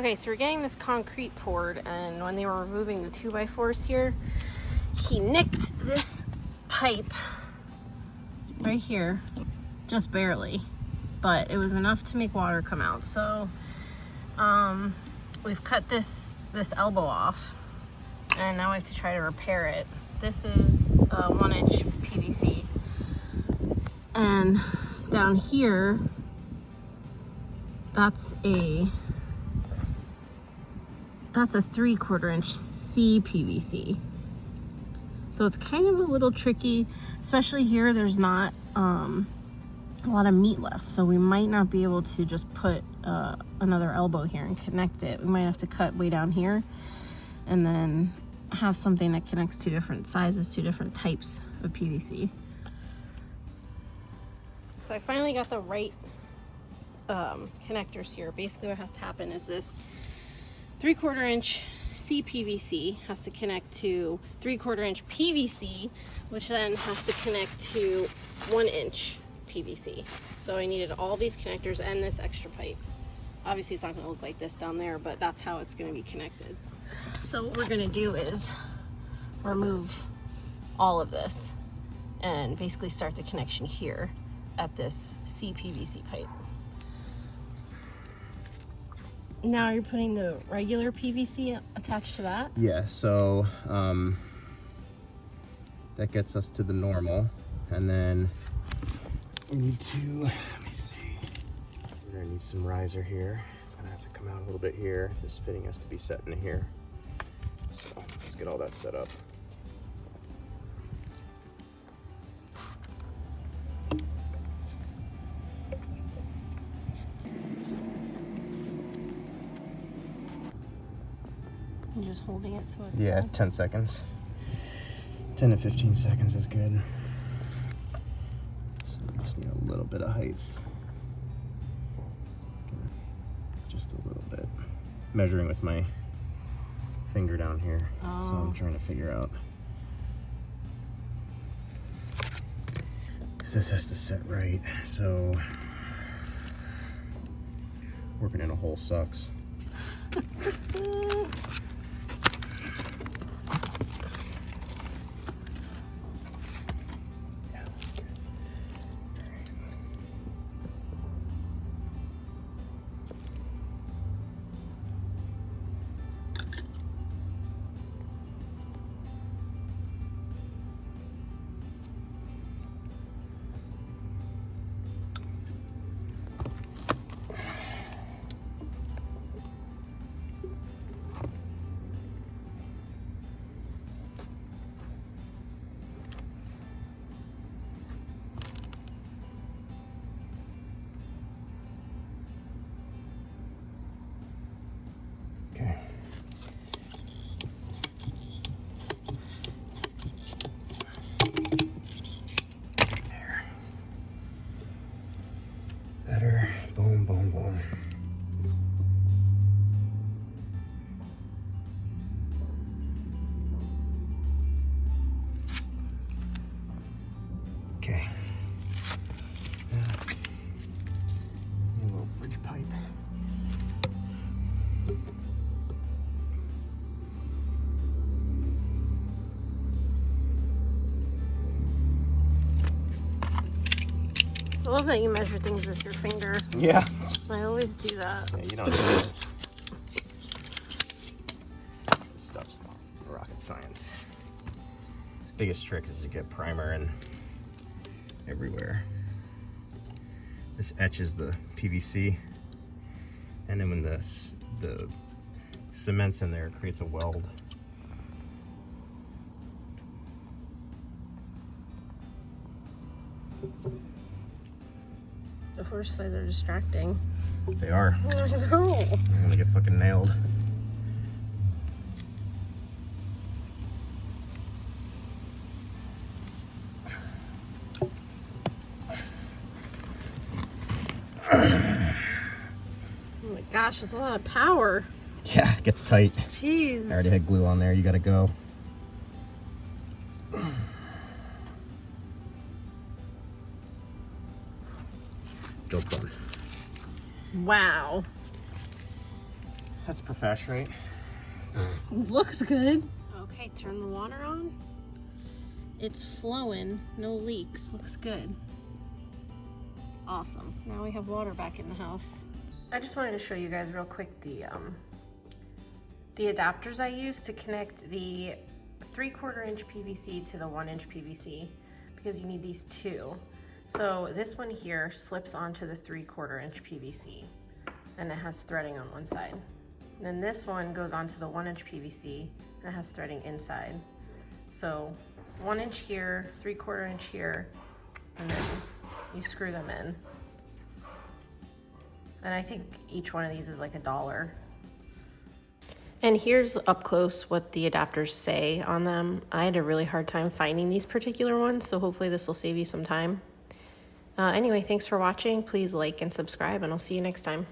Okay, so we're getting this concrete poured, and when they were removing the 2x4s here, he nicked this pipe right here, just barely, but it was enough to make water come out. So we've cut this elbow off, and now we have to try to repair it. This is 1-inch PVC, and down here, that's a 3/4 inch CPVC. So it's kind of a little tricky, especially here. There's not a lot of meat left, so we might not be able to just put another elbow here and connect it. We might have to cut way down here and then have something that connects two different sizes, two different types of PVC. So I finally got the right connectors here. Basically what has to happen is this 3/4 inch CPVC has to connect to 3/4 inch PVC, which then has to connect to 1-inch PVC. So I needed all these connectors and this extra pipe. Obviously it's not going to look like this down there, but that's how it's going to be connected. So what we're going to do is remove all of this and basically start the connection here at this CPVC pipe. Now you're putting the regular PVC attached to that? Yeah, so that gets us to the normal, and then we need to, let me see, we're gonna need some riser here. It's gonna have to come out a little bit here. This fitting has to be set in here. So let's get all that set up. You're just holding it so it's... Yeah, 10 seconds. 10 to 15 seconds is good. So we just need a little bit of height. Just a little bit. Measuring with my finger down here. Oh. So I'm trying to figure out. Because this has to set right. So working in a hole sucks. Okay. There. Better. Boom, boom, boom. Okay. Now, a little bridge pipe. I love that you measure things with your finger. Yeah. I always do that. Yeah, you don't do it. This stuff's not rocket science. Biggest trick is to get primer in everywhere. This etches the PVC, and then when the cement's in there, it creates a weld. The horseflies are distracting. They are. I know. I'm gonna get fucking nailed. Oh my gosh, it's a lot of power. Yeah, it gets tight. Jeez. I already had glue on there. You gotta go. Job done. Wow. That's profesh, right? Looks good. Okay, turn the water on. It's flowing, no leaks. Looks good. Awesome. Now we have water back in the house. I just wanted to show you guys real quick the adapters I use to connect the 3/4 inch PVC to the 1 inch PVC, because you need these two. So this one here slips onto the 3/4 inch PVC, and it has threading on one side. And then this one goes onto the 1 inch PVC, and it has threading inside. So 1 inch here, 3/4 inch here, and then you screw them in. And I think each one of these is like $1. And here's up close what the adapters say on them. I had a really hard time finding these particular ones, so hopefully this will save you some time. Anyway, thanks for watching. Please like and subscribe, and I'll see you next time.